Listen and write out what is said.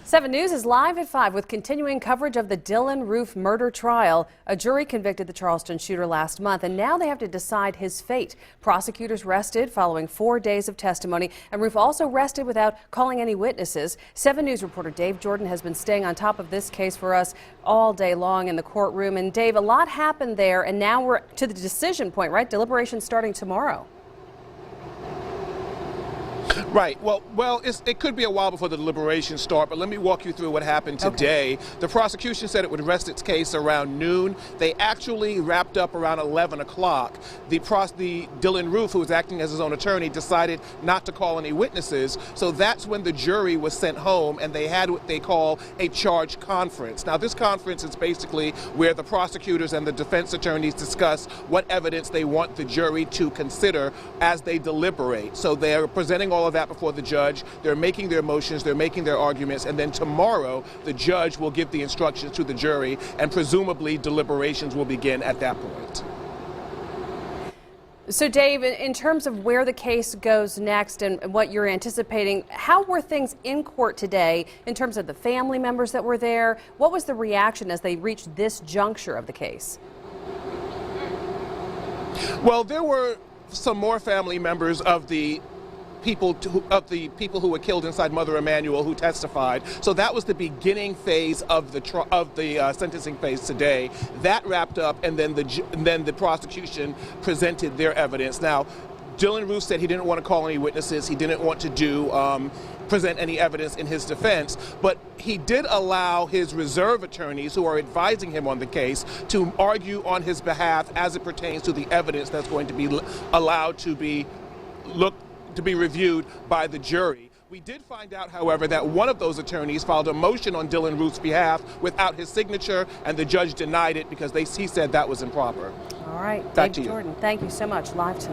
7 News is live at 5 with continuing coverage of the Dylann Roof murder trial. A jury convicted the Charleston shooter last month, and now they have to decide his fate. Prosecutors rested following 4 days of testimony, and Roof also rested without calling any witnesses. 7 News reporter Dave Jordan has been staying on top of this case for us all day long in the courtroom. And Dave, a lot happened there, and now we're to the decision point, right? Deliberations starting tomorrow. Right. Well, it could be a while before the deliberations start, but let me walk you through what happened today. Okay. The prosecution said it would rest its case around noon. They actually wrapped up around 11 o'clock. The Dylann Roof, who was acting as his own attorney, decided not to call any witnesses. So that's when the jury was sent home, and they had what they call a charge conference. Now, this conference is basically where the prosecutors and the defense attorneys discuss what evidence they want the jury to consider as they deliberate. So they're presenting all of that before the judge. They're making their motions, they're making their arguments, and then tomorrow the judge will give the instructions to the jury, and presumably deliberations will begin at that point. So Dave, in terms of where the case goes next and what you're anticipating, how were things in court today in terms of the family members that were there? What was the reaction as they reached this juncture of the case? Well, there were some more family members of the people who were killed inside Mother Emanuel who testified. So that was the beginning phase of the sentencing phase today. That wrapped up, and then the prosecution presented their evidence. Now, Dylann Roof said he didn't want to call any witnesses. He didn't want to present any evidence in his defense, but he did allow his reserve attorneys who are advising him on the case to argue on his behalf as it pertains to the evidence that's going to be allowed to be reviewed by the jury. We did find out, however, that one of those attorneys filed a motion on Dylann Roof's behalf without his signature, and the judge denied it because he said that was improper. All right, Back Dave to you. Jordan, thank you so much. Live tonight.